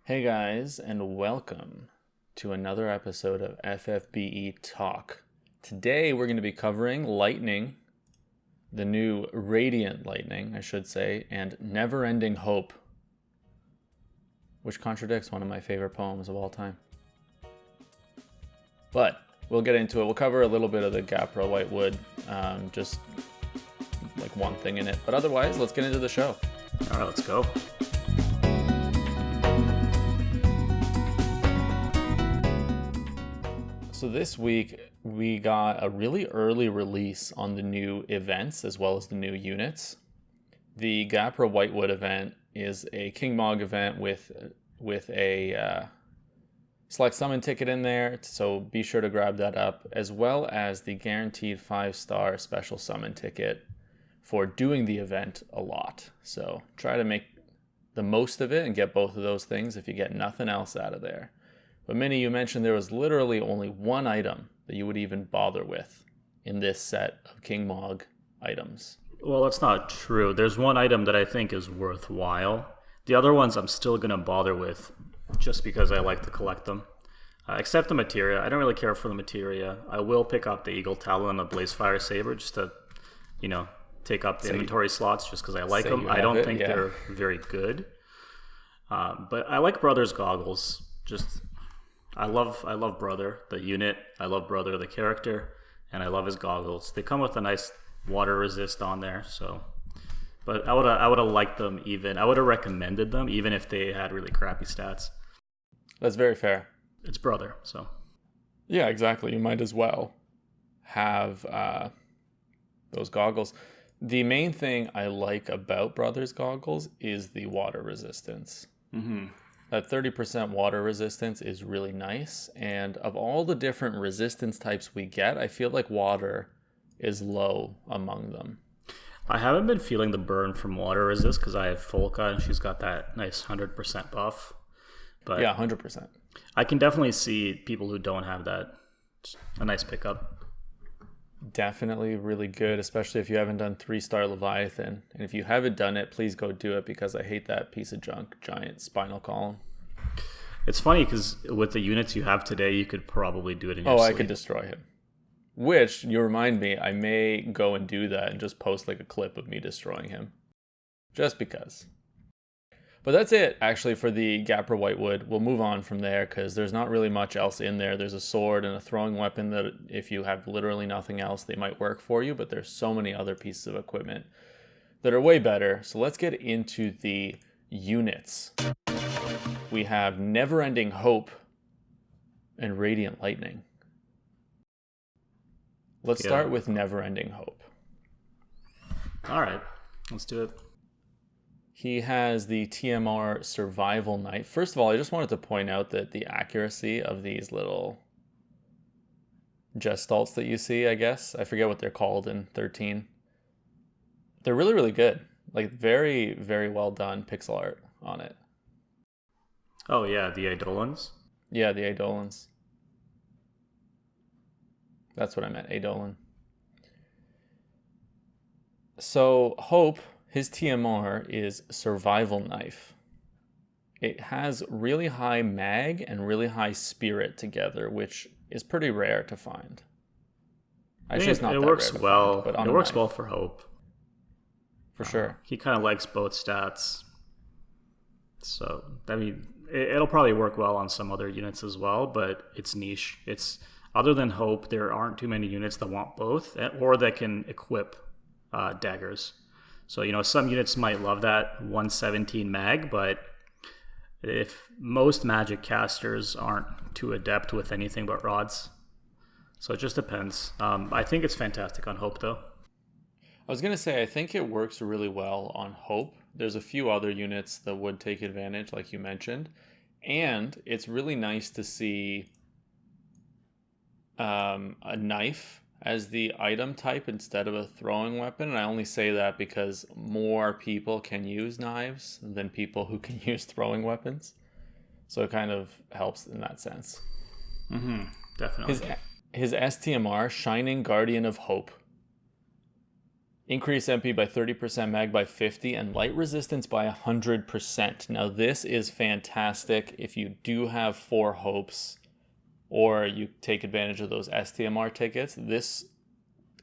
Hey guys, and welcome to another episode of FFBE Talk. Today we're going to be covering Lightning, the new Radiant Lightning, I should say, and Neverending Hope, which contradicts one of my favorite poems of all time. But we'll get into it. We'll cover a little bit of the Gapra Whitewood, just like one thing in it. But otherwise, let's get into the show. All right, let's go. So this week we got a really early release on the new events as well as the new units. The Gapra Whitewood event is a King Mog event with a select summon ticket in there, so be sure to grab that up, as well as the guaranteed 5-star special summon ticket for doing the event a lot. So try to make the most of it and get both of those things if you get nothing else out of there. But Minnie, you mentioned there was literally only one item that you would even bother with in this set of King Mog items. Well, that's not true. There's one item that I think is worthwhile. The other ones I'm still going to bother with just because I like to collect them. Except the materia. I don't really care for the materia. I will pick up the Eagle Talon and the Blazefire Saber just to, take up the inventory slots just because I like them. I don't think they're very good. But I like Brother's Goggles. I love Brother, the unit. I love Brother, the character, and I love his goggles. They come with a nice water resist on there, but I would have liked them even. I would have recommended them even if they had really crappy stats. That's very fair. It's Brother, so. Yeah, exactly. You might as well have those goggles. The main thing I like about Brother's Goggles is the water resistance. Mm-hmm. That 30% water resistance is really nice, and of all the different resistance types we get, I feel like water is low among them. I haven't been feeling the burn from water resist because I have Folka and she's got that nice 100% buff. But yeah, 100%. I can definitely see people who don't have that. It's a nice pickup. Definitely really good, especially if you haven't done 3-star Leviathan. And if you haven't done it, please go do it because I hate that piece of junk, giant spinal column. It's funny because with the units you have today, you could probably do it in your sleep. I could destroy him. Which, you remind me, I may go and do that and just post like a clip of me destroying him. Just because. But that's it, actually, for the Gapra Whitewood. We'll move on from there because there's not really much else in there. There's a sword and a throwing weapon that if you have literally nothing else, they might work for you. But there's so many other pieces of equipment that are way better. So let's get into the units. We have Neverending Hope and Radiant Lightning. Let's start with Neverending Hope. All right, let's do it. He has the TMR Survival Knight. First of all, I just wanted to point out that the accuracy of these little gestalts that you see, I guess, I forget what they're called in 13. They're really, really good. Like, very, very well done pixel art on it. Oh, yeah, the Eidolons? Yeah, the Eidolons. That's what I meant, Eidolon. So, Hope, his TMR is Survival Knife. It has really high mag and really high spirit together, which is pretty rare to find. Actually, it's not it that works rare to well. find, but it works well for Hope. For sure. He kind of likes both stats. So, I mean, it'll probably work well on some other units as well, but it's niche. Other than Hope, there aren't too many units that want both or that can equip daggers. So, some units might love that 117 mag, but if most magic casters aren't too adept with anything but rods. So it just depends. I think it's fantastic on Hope, though. I was going to say, I think it works really well on Hope. There's a few other units that would take advantage, like you mentioned. And it's really nice to see a knife as the item type instead of a throwing weapon. And I only say that because more people can use knives than people who can use throwing weapons. So it kind of helps in that sense. Definitely. His STMR, Shining Guardian of Hope. Increase MP by 30%, mag by 50, and light resistance by 100%. Now this is fantastic if you do have 4 hopes or you take advantage of those STMR tickets. This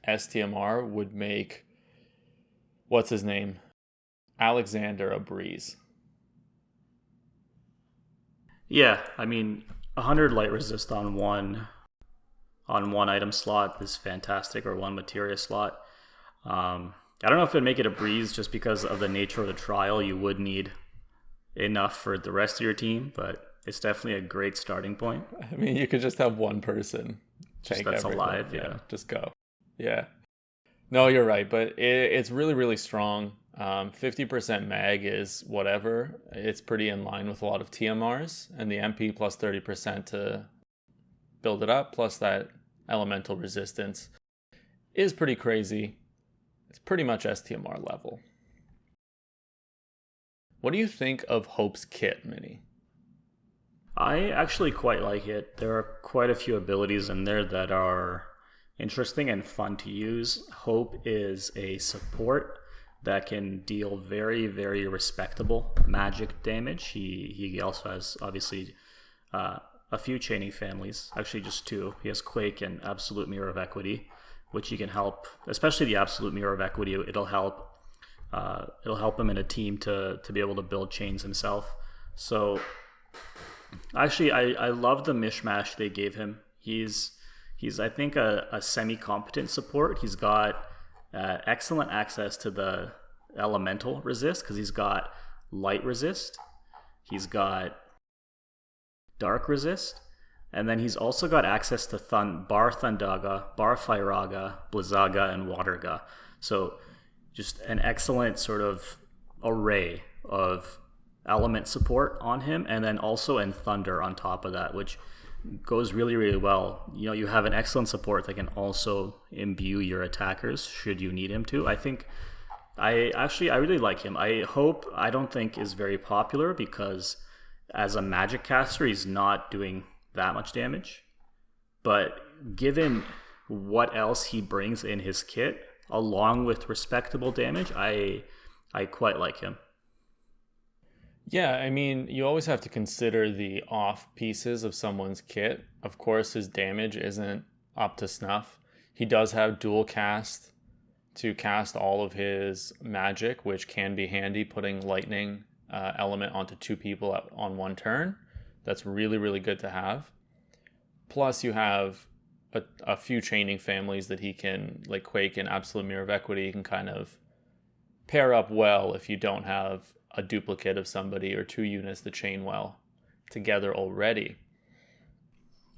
STMR would make, what's his name? Alexander a breeze. Yeah, I mean, 100 light resist on one item slot is fantastic, or one materia slot. I don't know if it'd make it a breeze just because of the nature of the trial. You would need enough for the rest of your team, but it's definitely a great starting point. I mean, you could just have one person Just that's everything. alive, yeah. Just go. Yeah. No, you're right, but it's really, really strong. 50% mag is whatever. It's pretty in line with a lot of TMRs, and the MP plus 30% to build it up, plus that elemental resistance is pretty crazy. It's pretty much STMR level. What do you think of Hope's kit, Mini? I actually quite like it. There are quite a few abilities in there that are interesting and fun to use. Hope is a support that can deal very, very respectable magic damage. He also has, obviously, a few chaining families. Actually, just 2. He has Quake and Absolute Mirror of Equity, which he can help, especially the Absolute Mirror of Equity. It'll help him in a team to be able to build chains himself. So actually, I love the mishmash they gave him. He's I think a semi-competent support. He's got excellent access to the elemental resist because he's got light resist, he's got dark resist, and then he's also got access to Bar Thundaga, Bar Firaga, Blizzaga, and Waterga. So just an excellent sort of array of element support on him, and then also in Thunder on top of that, which goes really, really well. You know, you have an excellent support that can also imbue your attackers should you need him to. I really like him. I don't think is very popular because as a magic caster, he's not doing that much damage. But given what else he brings in his kit, along with respectable damage, I quite like him. Yeah, I mean, you always have to consider the off pieces of someone's kit. Of course, his damage isn't up to snuff. He does have dual cast to cast all of his magic, which can be handy, putting lightning element onto 2 people on one turn. That's really, really good to have. Plus, you have a few chaining families that he can, like Quake and Absolute Mirror of Equity, he can kind of pair up well if you don't have a duplicate of somebody or 2 units that chain well together already.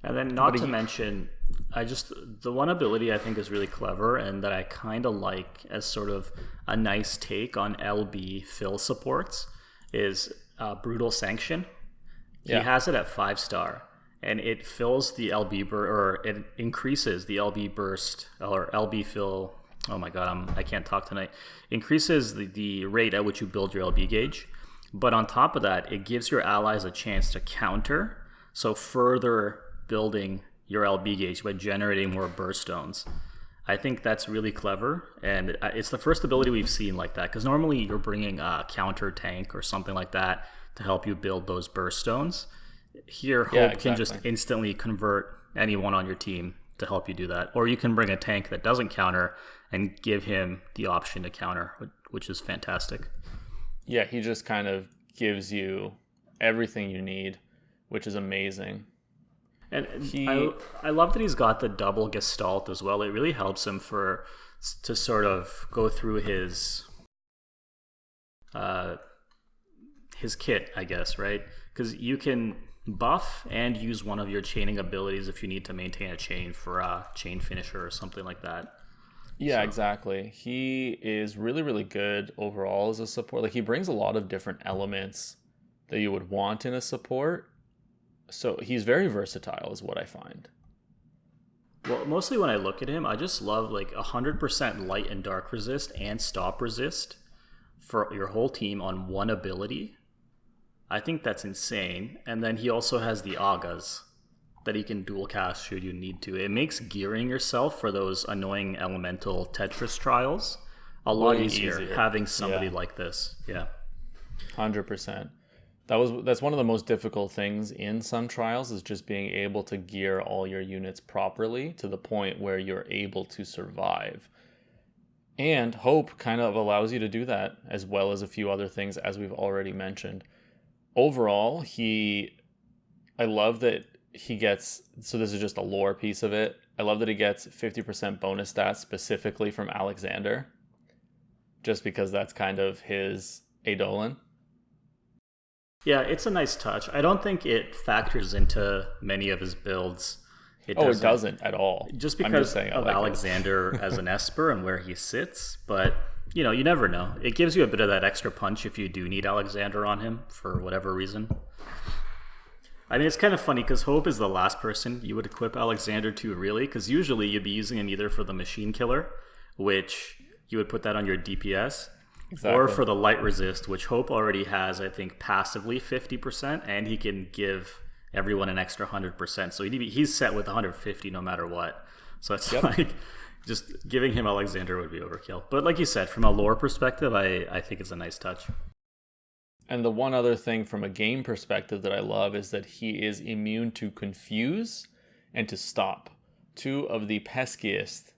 And then not to mention, the one ability I think is really clever and that I kind of like as sort of a nice take on LB fill supports is Brutal Sanction. He has it at 5-star, and it fills the LB or it increases the LB burst or LB fill. Oh my god, I can't talk tonight. Increases the rate at which you build your LB gauge, but on top of that, it gives your allies a chance to counter, so further building your LB gauge by generating more burst stones. I think that's really clever, and it's the first ability we've seen like that, because normally you're bringing a counter tank or something like that to help you build those burst stones. Here, Hope can just instantly convert anyone on your team to help you do that. Or you can bring a tank that doesn't counter and give him the option to counter, which is fantastic. Yeah, he just kind of gives you everything you need, which is amazing. And I love that he's got the double gestalt as well. It really helps him to sort of go through his kit, I guess, right? Because you can buff and use one of your chaining abilities if you need to maintain a chain for a chain finisher or something like that. Yeah, exactly. He is really, really good overall as a support. Like, he brings a lot of different elements that you would want in a support. So he's very versatile is what I find. Well, mostly when I look at him, I just love like 100% light and dark resist and stop resist for your whole team on one ability. I think that's insane. And then he also has the Agas that he can dual cast should you need to. It makes gearing yourself for those annoying elemental Tetris trials a lot Way easier, easier. having somebody Yeah. like this. Yeah. 100%. That's one of the most difficult things in some trials is just being able to gear all your units properly to the point where you're able to survive. And Hope kind of allows you to do that, as well as a few other things, as we've already mentioned. Overall, I love that he gets, so this is just a lore piece of it. I love that he gets 50% bonus stats specifically from Alexander, just because that's kind of his Eidolon. Yeah, it's a nice touch. I don't think it factors into many of his builds. It doesn't at all. Just I'm because saying of Alexander as an Esper and where he sits, but you never know. It gives you a bit of that extra punch if you do need Alexander on him for whatever reason. I mean, it's kind of funny because Hope is the last person you would equip Alexander to, really, because usually you'd be using him either for the Machine Killer, which you would put that on your DPS, Exactly. or for the Light Resist, which Hope already has, I think, passively 50%, and he can give everyone an extra 100%. So he's set with 150 no matter what. So it's like just giving him Alexander would be overkill. But like you said, from a lore perspective, I think it's a nice touch. And the one other thing from a game perspective that I love is that he is immune to confuse and to stop. Two of the peskiest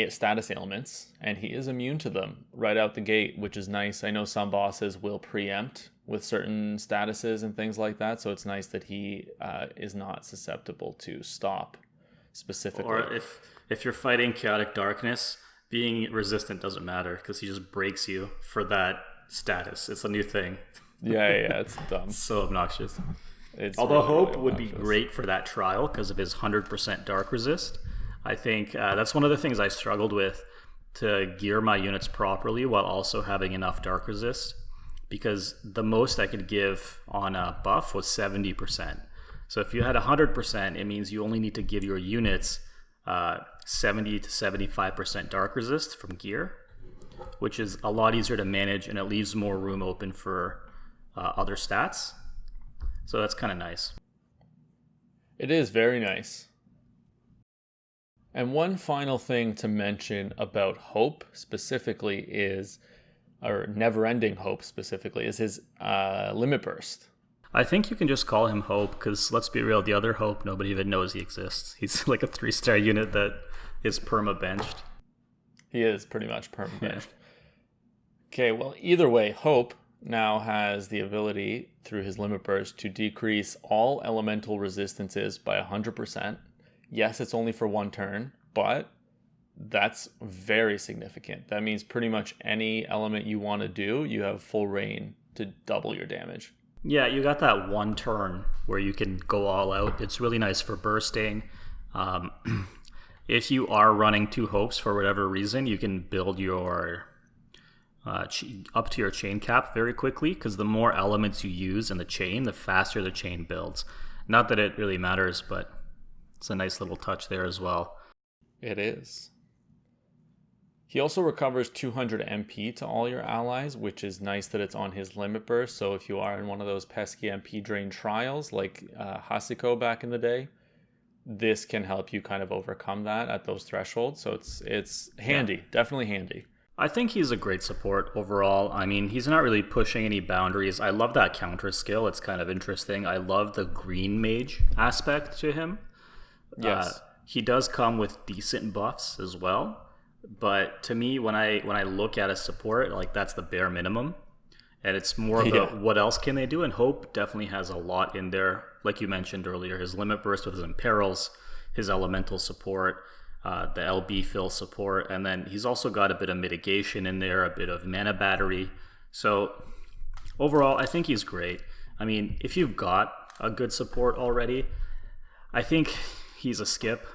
status ailments, and he is immune to them right out the gate, which is nice. I know some bosses will preempt with certain statuses and things like that, so it's nice that he is not susceptible to stop specifically. Or if you're fighting chaotic darkness, being resistant doesn't matter because he just breaks you for that status. It's a new thing. Yeah, it's dumb. So obnoxious. Although Hope would be great for that trial because of his 100% dark resist. I think that's one of the things I struggled with to gear my units properly while also having enough dark resist, because the most I could give on a buff was 70%. So if you had 100%, it means you only need to give your units 70 to 75% dark resist from gear, which is a lot easier to manage, and it leaves more room open for other stats. So that's kind of nice. It is very nice. And one final thing to mention about Hope specifically is, or Neverending Hope specifically, is his limit burst. I think you can just call him Hope because, let's be real, the other Hope, nobody even knows he exists. He's like a 3-star unit that is perma-benched. He is pretty much perma-benched. Yeah. Okay, well, either way, Hope now has the ability, through his limit burst, to decrease all elemental resistances by 100%. Yes, it's only for one turn, but that's very significant. That means pretty much any element you want to do, you have full reign to double your damage. Yeah, you got that one turn where you can go all out. It's really nice for bursting. If you are running 2 Hopes for whatever reason, you can build your up to your chain cap very quickly, because the more elements you use in the chain, the faster the chain builds. Not that it really matters, but it's a nice little touch there as well. It is. He also recovers 200 MP to all your allies, which is nice that it's on his limit burst. So if you are in one of those pesky MP drain trials like Hasiko back in the day, this can help you kind of overcome that at those thresholds. So it's handy, definitely handy. I think he's a great support overall. I mean, he's not really pushing any boundaries. I love that counter skill. It's kind of interesting. I love the green mage aspect to him. Yes. He does come with decent buffs as well. But to me, when I look at a support, like, that's the bare minimum. And it's more about what else can they do. And Hope definitely has a lot in there. Like you mentioned earlier, his limit burst with his imperils, his elemental support, the LB fill support, and then he's also got a bit of mitigation in there, a bit of mana battery. So overall, I think he's great. I mean, if you've got a good support already, I think he's a skip.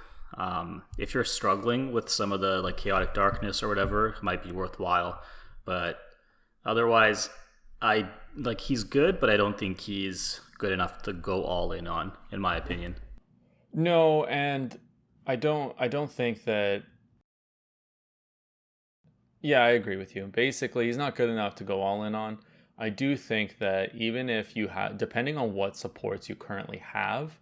If you're struggling with some of the like chaotic darkness or whatever, it might be worthwhile. But otherwise, he's good, but I don't think he's good enough to go all in on, in my opinion. No, and I don't think that. Yeah, I agree with you. Basically, he's not good enough to go all in on. I do think that even if you have, depending on what supports you currently have,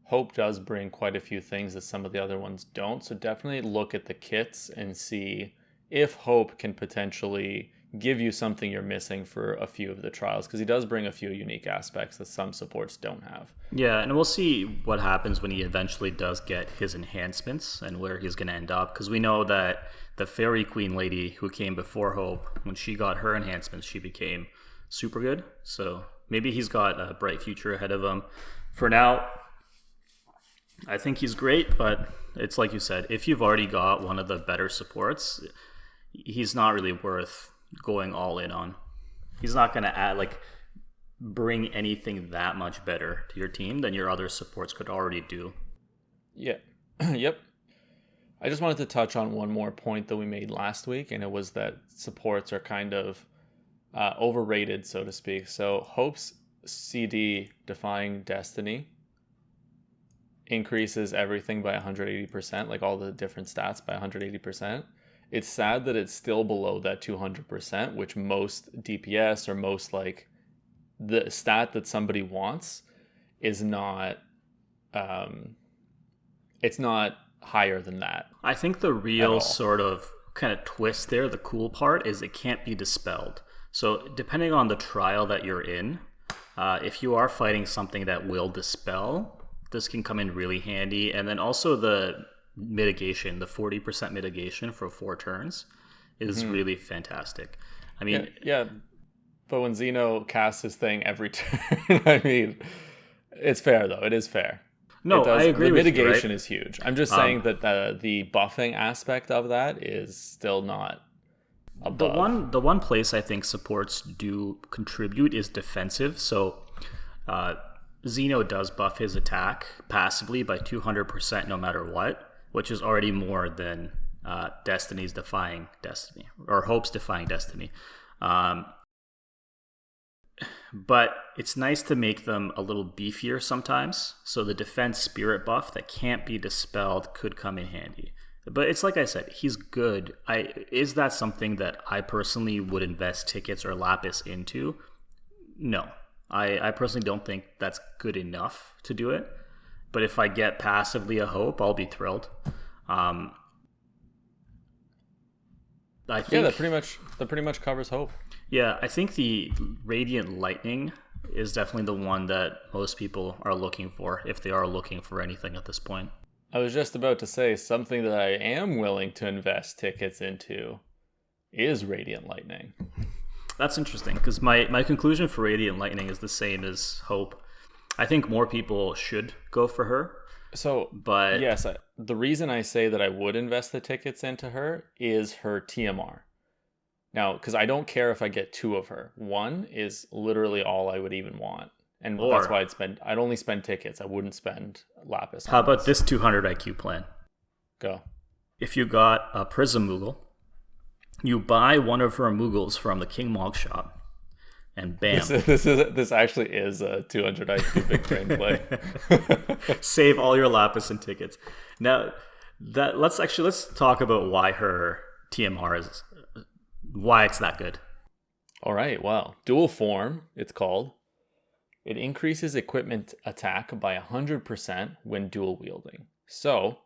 Hope does bring quite a few things that some of the other ones don't. So definitely look at the kits and see if Hope can potentially give you something you're missing for a few of the trials, because he does bring a few unique aspects that some supports don't have. Yeah, and we'll see what happens when he eventually does get his enhancements and where he's going to end up, because we know that the Fairy Queen lady who came before Hope, when she got her enhancements, she became super good. So maybe he's got a bright future ahead of him. For now, I think he's great, but it's like you said, if you've already got one of the better supports, he's not really worth going all in on. He's not going to add, bring anything that much better to your team than your other supports could already do. Yeah. Yep. I just wanted to touch on one more point that we made last week, and it was that supports are kind of overrated, so to speak. So Hope's CD Defying Destiny increases everything by 180%, like all the different stats by 180%. It's sad that it's still below that 200%, which most DPS or most the stat that somebody wants is not, it's not higher than that. I think the real sort of kind of twist there, the cool part, is it can't be dispelled. So depending on the trial that you're in, if you are fighting something that will dispel, this can come in really handy. And then also the mitigation, the 40% mitigation for 4 turns is really fantastic. I mean, yeah, but when Xeno casts his thing every turn, I mean, it's fair though. It is fair. No, I agree the with you, mitigation right? is huge. I'm just saying that the buffing aspect of that is still not above. The one place I think supports do contribute is defensive. So Xeno does buff his attack passively by 200% no matter what, which is already more than Destiny's Defying Destiny, or Hope's Defying Destiny. But it's nice to make them a little beefier sometimes. So the defense spirit buff that can't be dispelled could come in handy. But it's like I said, he's good. Is that something that I personally would invest tickets or lapis into? No. I personally don't think that's good enough to do it. But if I get passively a Hope, I'll be thrilled. I think that pretty much covers Hope. Yeah, I think the Radiant Lightning is definitely the one that most people are looking for, if they are looking for anything at this point. I was just about to say something that I am willing to invest tickets into is Radiant Lightning. That's interesting, because my conclusion for Radiant Lightning is the same as Hope. I think more people should go for her. So, but yes, the reason I say that I would invest the tickets into her is her TMR. Now, because I don't care if I get 2 of her. 1 is literally all I would even want. And that's why I'd only spend tickets. I wouldn't spend lapis. How about this 200 IQ plan? Go. If you got a Prism Moogle, you buy one of her Moogles from the King Mog shop, and bam. This actually is a 200 IQ big brain play. Save all your lapis and tickets. Now, let's talk about why her TMR is, why it's that good. All right, well, dual form, it's called. It increases equipment attack by 100% when dual wielding. So,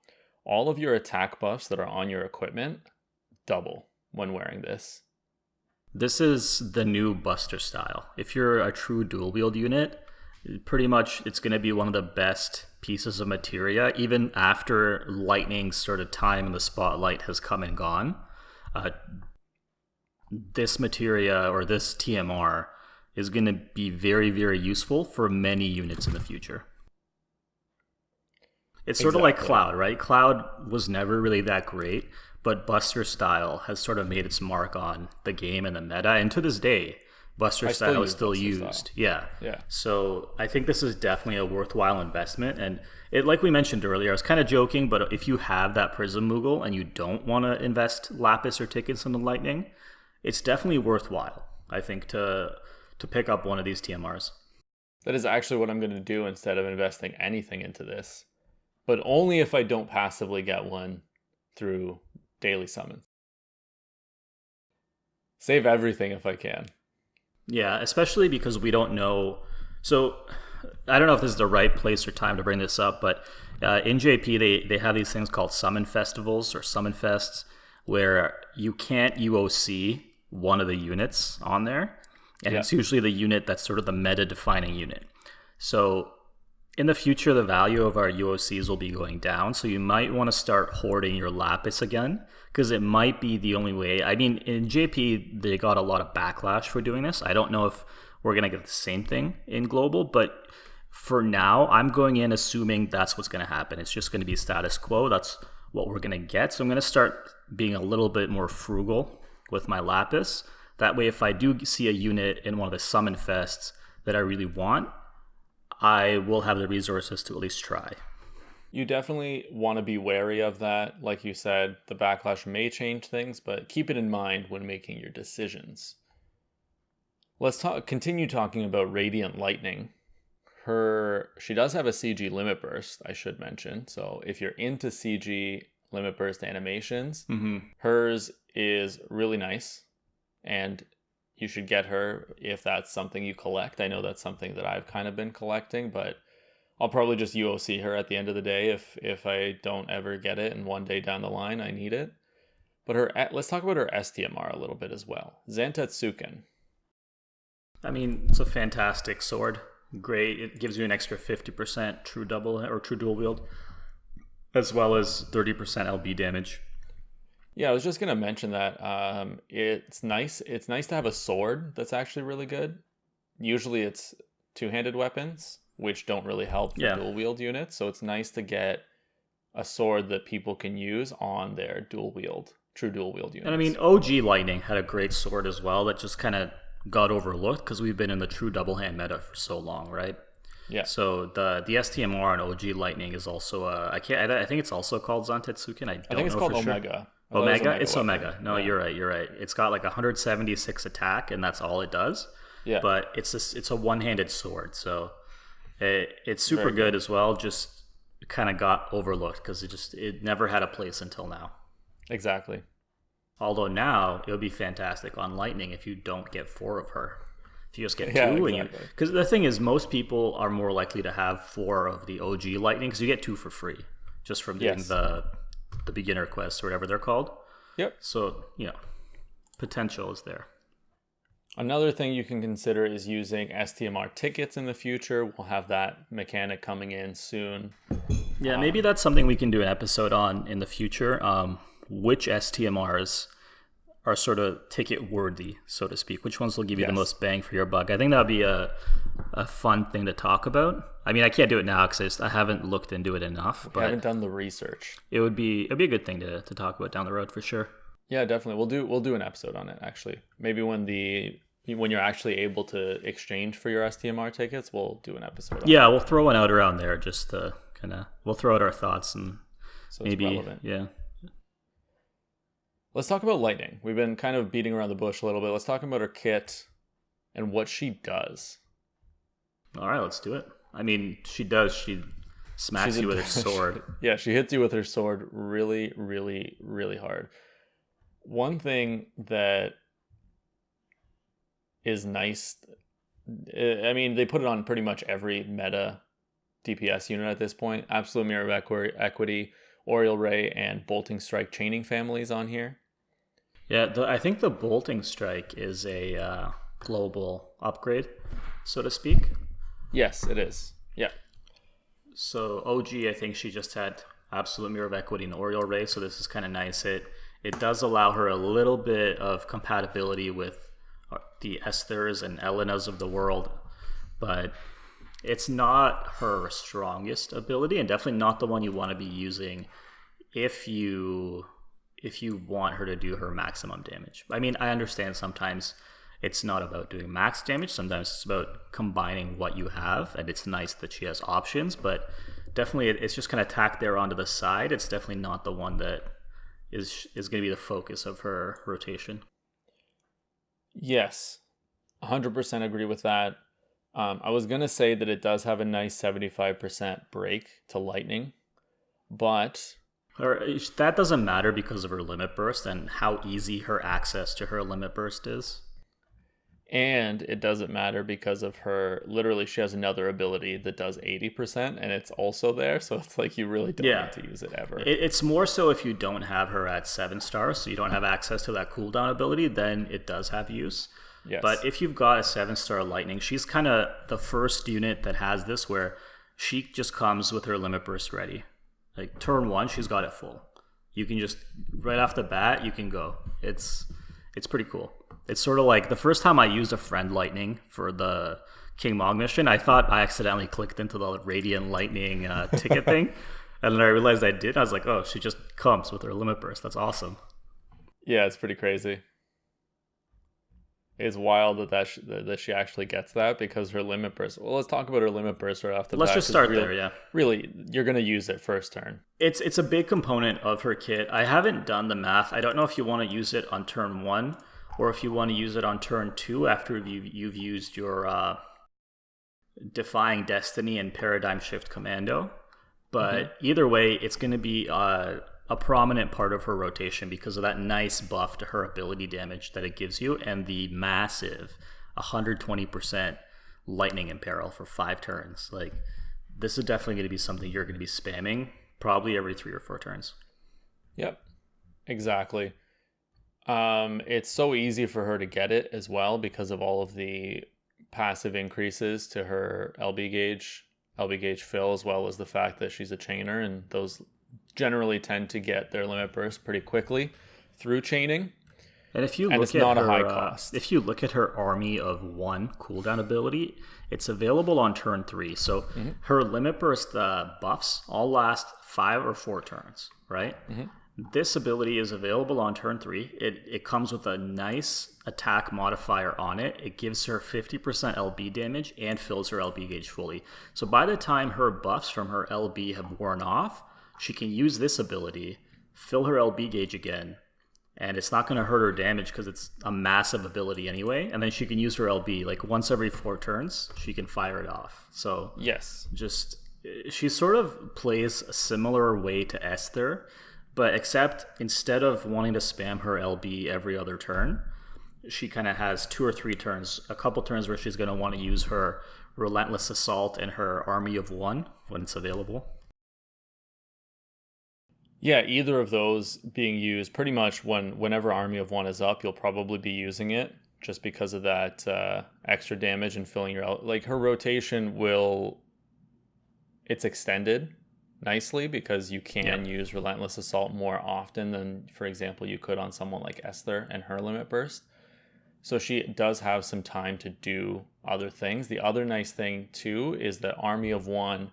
all of your attack buffs that are on your equipment double when wearing this. This is the new Buster style. If you're a true dual wield unit, pretty much it's going to be one of the best pieces of materia, even after Lightning's sort of time in the spotlight has come and gone. This materia, or this TMR, is going to be very, very useful for many units in the future. It's sort of like Cloud, right? Cloud was never really that great, but Buster style has sort of made its mark on the game and the meta, and to this day, Buster style is still used. Yeah. So I think this is definitely a worthwhile investment, and it, like we mentioned earlier, I was kind of joking, but if you have that Prism Moogle and you don't want to invest lapis or tickets into Lightning, it's definitely worthwhile, I think, to pick up one of these TMRs. That is actually what I'm going to do instead of investing anything into this. But only if I don't passively get one through daily summons. Save everything if I can. Yeah, especially because we don't know. So I don't know if this is the right place or time to bring this up, but in JP they have these things called summon festivals or summon fests. where you can't UOC one of the units on there, and it's usually the unit that's sort of the meta-defining unit. So in the future, the value of our UOCs will be going down, so you might want to start hoarding your Lapis again, because it might be the only way. I mean, in JP, they got a lot of backlash for doing this. I don't know if we're going to get the same thing in Global, but for now, I'm going in assuming that's what's going to happen. It's just going to be status quo. That's what we're going to get. So I'm going to start being a little bit more frugal with my Lapis. That way, if I do see a unit in one of the summon fests that I really want, I will have the resources to at least try. You definitely want to be wary of that. Like you said, the backlash may change things, but keep it in mind when making your decisions. Let's continue talking about Radiant Lightning. She does have a CG limit burst, I should mention. So if you're into CG limit burst animations, hers is really nice, and you should get her if that's something you collect. I know that's something that I've kind of been collecting, but I'll probably just UOC her at the end of the day if I don't ever get it, and one day down the line I need it. But let's talk about her STMR a little bit as well. Zantetsuken. I mean, it's a fantastic sword. Great. It gives you an extra 50% true double or true dual wield, as well as 30% LB damage. Yeah, I was just gonna mention that it's nice. It's nice to have a sword that's actually really good. Usually, it's two-handed weapons, which don't really help for dual wield units. So it's nice to get a sword that people can use on their true dual wield units. And I mean, OG Lightning had a great sword as well that just kind of got overlooked because we've been in the true double hand meta for so long, right? Yeah. So the STMR on OG Lightning is also I think it's also called Zantetsuken. I think it's called Omega. Sure. Omega? It's Omega. No, yeah. You're right. It's got like 176 attack, and that's all it does. Yeah. But it's a one-handed sword, so it's super good as well. Just kind of got overlooked because it never had a place until now. Exactly. Although now it would be fantastic on Lightning if you don't get 4 of her. If you just get 2, exactly. Because the thing is, most people are more likely to have 4 of the OG Lightning because you get 2 for free just from doing the beginner quests or whatever they're called. Yep. So, potential is there. Another thing you can consider is using STMR tickets in the future. We'll have that mechanic coming in soon. Yeah, maybe that's something we can do an episode on in the future. Which STMRs are sort of ticket worthy, so to speak? Which ones will give you the most bang for your buck? I think that would be a fun thing to talk about. I mean, I can't do it now because I haven't looked into it enough. But I haven't done the research. It'd be a good thing to talk about down the road for sure. Yeah, definitely. We'll do an episode on it actually. Maybe when you're actually able to exchange for your STMR tickets, we'll do an episode on we'll throw one out around there just to we'll throw out our thoughts and so maybe relevant. Yeah. Let's talk about Lightning. We've been kind of beating around the bush a little bit. Let's talk about her kit and what she does. All right, let's do it. I mean, she smacks you with her sword. Yeah, she hits you with her sword really, really, really hard. One thing that is nice, I mean, they put it on pretty much every meta DPS unit at this point. Absolute Mirror of Equity, Oriole Ray, and Bolting Strike chaining families on here. Yeah, I think the Bolting Strike is a global upgrade, so to speak. Yes, it is. Yeah. So OG, I think she just had Absolute Mirror of Equity and Oriole Ray, so this is kind of nice. It does allow her a little bit of compatibility with the Esthers and Elenas of the world, but it's not her strongest ability, and definitely not the one you want to be using if you want her to do her maximum damage. I mean, I understand sometimes it's not about doing max damage. Sometimes it's about combining what you have, and it's nice that she has options, but definitely it's just kind of tacked there onto the side. It's definitely not the one that is going to be the focus of her rotation. Yes, 100% agree with that. I was going to say that it does have a nice 75% break to Lightning, but that doesn't matter because of her limit burst and how easy her access to her limit burst is. And it doesn't matter because of her, literally she has another ability that does 80% and it's also there. So it's like you really don't Yeah. need to use it ever. It's more so if you don't have her at 7 stars, so you don't have access to that cooldown ability, then it does have use. Yes. But if you've got a 7-star lightning, she's kind of the first unit that has this where she just comes with her limit burst ready. Like turn 1, she's got it full. You can just, right off the bat, you can go. It's pretty cool. It's sort of like the first time I used a friend lightning for the King Mog mission, I thought I accidentally clicked into the Radiant Lightning ticket thing. And then I realized I did. I was like, oh, she just comes with her limit burst. That's awesome. Yeah, it's pretty crazy. It's wild that she actually gets that because her limit burst. Well, let's talk about her limit burst right off the bat. Let's just start there, yeah. Really, you're going to use it first turn. It's a big component of her kit. I haven't done the math. I don't know if you want to use it on turn 1 or if you want to use it on turn 2 after you've used your Defying Destiny and Paradigm Shift Commando. But either way, it's going to be a prominent part of her rotation because of that nice buff to her ability damage that it gives you and the massive 120% lightning imperil for 5 turns. Like, this is definitely going to be something you're going to be spamming probably every 3 or 4 turns. Yep, exactly. It's so easy for her to get it as well because of all of the passive increases to her LB gauge fill, as well as the fact that she's a chainer, and those generally tend to get their limit burst pretty quickly through chaining. And if you look at her, high cost. If you look at her Army of 1 cooldown ability, it's available on turn 3. So her limit burst buffs all last 5 or 4 turns, right? This ability is available on turn 3. It comes with a nice attack modifier on it. It gives her 50% LB damage and fills her LB gauge fully. So by the time her buffs from her LB have worn off, she can use this ability, fill her LB gauge again, and it's not going to hurt her damage because it's a massive ability anyway. And then she can use her LB like once every 4 turns. She can fire it off. So yes, just she sort of plays a similar way to Esther. But except instead of wanting to spam her LB every other turn, she kind of has 2 or 3 turns, a couple turns where she's going to want to use her Relentless Assault and her Army of 1 when it's available. Yeah, either of those being used pretty much whenever Army of 1 is up, you'll probably be using it just because of that extra damage and filling your... Like, her rotation it's extended nicely because you can use Relentless Assault more often than, for example, you could on someone like Esther and her limit burst. So she does have some time to do other things. The other nice thing too is that Army of 1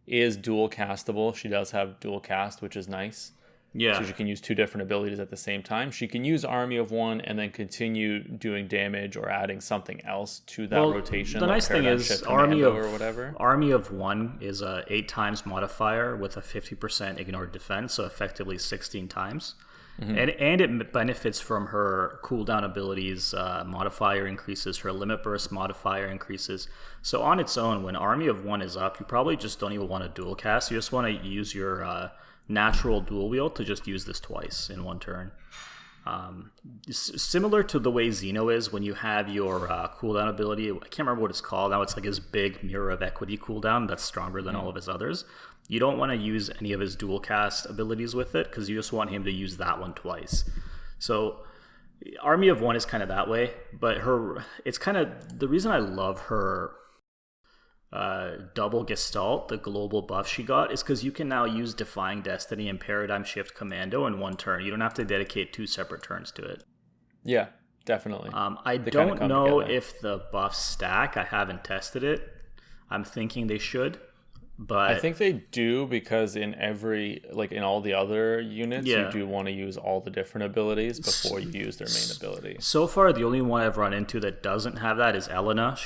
is dual castable. She does have dual cast, which is nice. Yeah. So she can use 2 different abilities at the same time. She can use Army of 1 and then continue doing damage or adding something else to that rotation. The nice thing is Army of 1 is a 8 times modifier with a 50% ignored defense, so effectively 16 times. And it benefits from her cooldown abilities. Modifier increases, her limit burst modifier increases. So on its own, when Army of 1 is up, you probably just don't even want to dual cast. You just want to use your natural dual wield to just use this twice in 1 turn. Similar to the way Xeno is when you have your cooldown ability. I can't remember what it's called. Now it's like his big Mirror of Equity cooldown that's stronger than all of his others. You don't want to use any of his dual cast abilities with it because you just want him to use that one twice. So Army of 1 is kind of that way, but it's kind of the reason I love her double Gestalt, the global buff she got, is because you can now use Defying Destiny and Paradigm Shift Commando in 1 turn. You don't have to dedicate 2 separate turns to it. Yeah, definitely. I don't know if the buffs stack. I haven't tested it. I'm thinking they should. But I think they do because in all the other units, you do want to use all the different abilities before you use their main ability. So far, the only one I've run into that doesn't have that is Elena.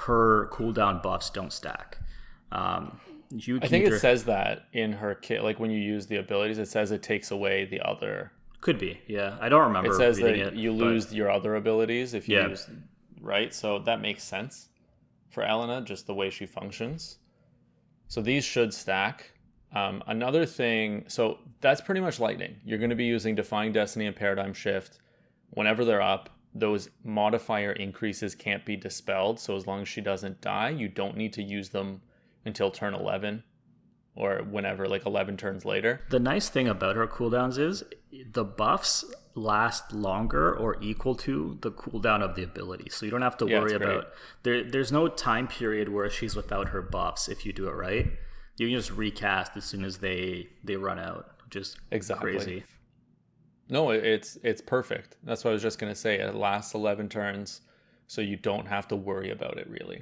Her cooldown buffs don't stack. I think it says that in her kit, like when you use the abilities, it says it takes away the other. Could be, yeah. I don't remember. It says that you lose your other abilities if you use, right? So that makes sense for Elena, just the way she functions. So these should stack. Another thing, so that's pretty much lightning. You're going to be using Defying Destiny and Paradigm Shift whenever they're up. those modifier increases can't be dispelled. So as long as she doesn't die, you don't need to use them until turn 11 or whenever, like 11 turns later. The nice thing about her cooldowns is the buffs last longer or equal to the cooldown of the ability. So you don't have to worry about... There's no time period where she's without her buffs if you do it right. You can just recast as soon as they run out, which is crazy. No, it's perfect. That's what I was just going to say. It lasts 11 turns, so you don't have to worry about it, really.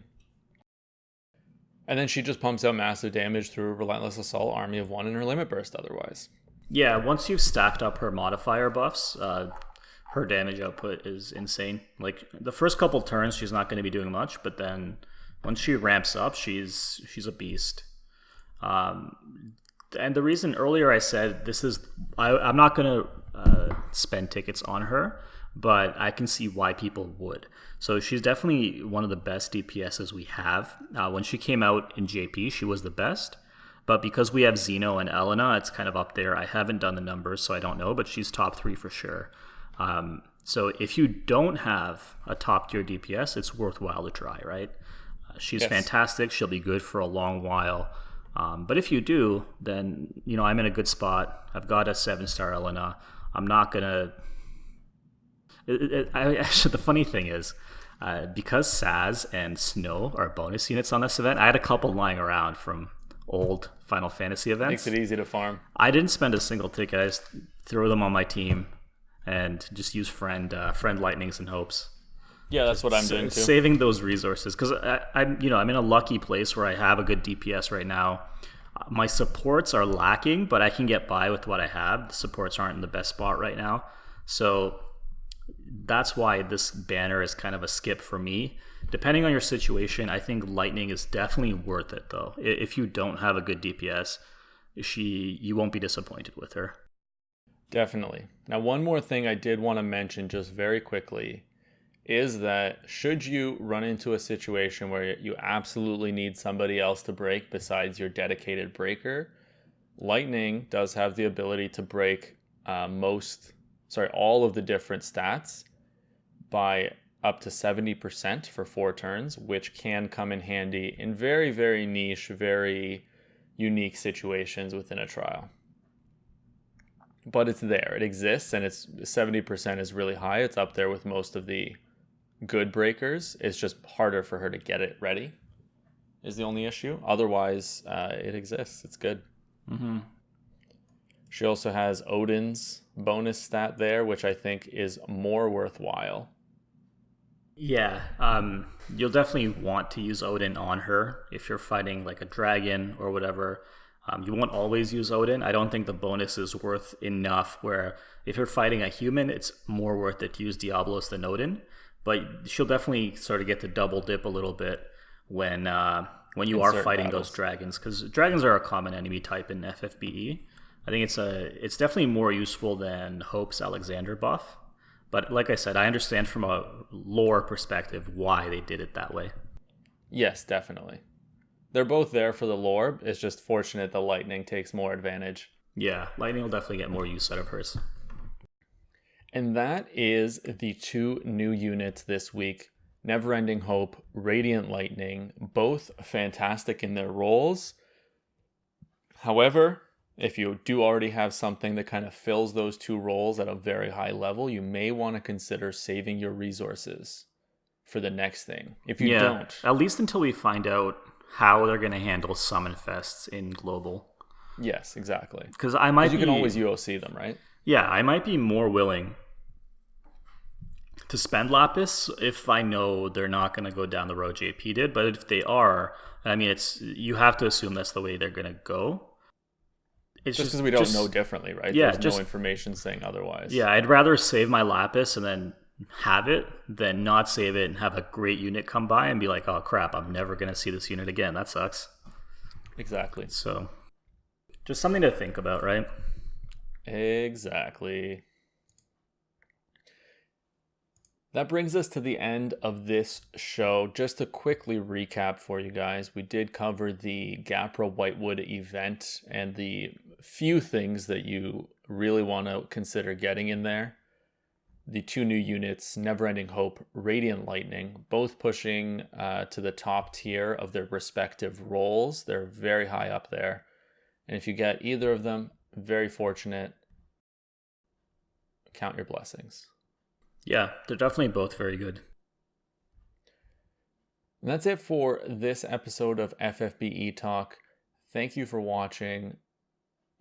And then she just pumps out massive damage through Relentless Assault, Army of One, and her Limit Burst otherwise. Yeah, once you've stacked up her modifier buffs, her damage output is insane. Like, the first couple turns, she's not going to be doing much, but then once she ramps up, she's a beast. And the reason earlier I said this is... I'm not going to spend tickets on her, but I can see why people would. So she's definitely one of the best DPSs we have. When she came out in JP, she was the best. But because we have Xeno and Elena, it's kind of up there. I haven't done the numbers, so I don't know, but she's top 3 for sure. So if you don't have a top tier DPS, it's worthwhile to try, right? She's fantastic. She'll be good for a long while. But if you do, then, I'm in a good spot. I've got a 7-star Elena. I'm not going to... Actually, the funny thing is, because Saz and Snow are bonus units on this event, I had a couple lying around from old Final Fantasy events. Makes it easy to farm. I didn't spend a single ticket. I just throw them on my team and just use friend lightnings and hopes. Yeah, that's what I'm doing too. Saving those resources, because I'm in a lucky place where I have a good DPS right now. My supports are lacking, but I can get by with what I have. The supports aren't in the best spot right now, so that's why this banner is kind of a skip for me. Depending on your situation, I think lightning is definitely worth it, though. If you don't have a good DPS, you won't be disappointed with her. Definitely. Now, one more thing I did want to mention just very quickly is that should you run into a situation where you absolutely need somebody else to break besides your dedicated breaker, lightning does have the ability to break all of the different stats by up to 70% for 4 turns, which can come in handy in very, very niche, very unique situations within a trial. But it's there. It exists, and it's 70% is really high. It's up there with most of the good breakers. It's just harder for her to get it ready is the only issue. Otherwise, it exists. It's good. Mm-hmm. She also has Odin's bonus stat there, which I think is more worthwhile. Yeah, you'll definitely want to use Odin on her if you're fighting like a dragon or whatever. You won't always use Odin. I don't think the bonus is worth enough where if you're fighting a human, it's more worth it to use Diablos than Odin. But she'll definitely sort of get to double dip a little bit when you are fighting those dragons, because dragons are a common enemy type in FFBE. I think it's definitely more useful than Hope's Alexander buff. But like I said, I understand from a lore perspective why they did it that way. Yes, definitely. They're both there for the lore. It's just fortunate the lightning takes more advantage. Yeah, lightning will definitely get more use out of hers. And that is the 2 new units this week. Neverending Hope, Radiant Lightning, both fantastic in their roles. However, if you do already have something that kind of fills those 2 roles at a very high level, you may want to consider saving your resources for the next thing. If you don't. At least until we find out how they're going to handle summon fests in global. Yes, exactly. Because you can always UOC them, right? Yeah, I might be more willing to spend Lapis if I know they're not going to go down the road JP did. But if they are, you have to assume that's the way they're going to go. It's just because we don't know differently, right? Yeah, there's no information saying otherwise. Yeah, I'd rather save my Lapis and then have it than not save it and have a great unit come by and be like, oh crap, I'm never going to see this unit again. That sucks. Exactly. So, just something to think about, right? Exactly. That brings us to the end of this show. Just to quickly recap for you guys, we did cover the Gapra Whitewood event and the few things that you really want to consider getting in there. the two new units, Neverending Hope, Radiant Lightning, both pushing to the top tier of their respective roles. They're very high up there. And if you get either of them, very fortunate. Count your blessings. Yeah, they're definitely both very good. And that's it for this episode of FFBE Talk. Thank you for watching.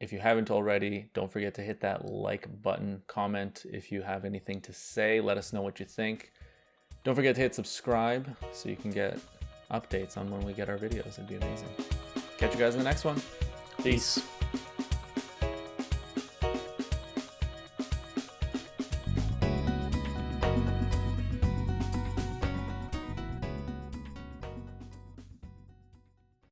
If you haven't already, don't forget to hit that like button, comment if you have anything to say, let us know what you think. Don't forget to hit subscribe so you can get updates on when we get our videos. It'd be amazing. Catch you guys in the next one. Peace.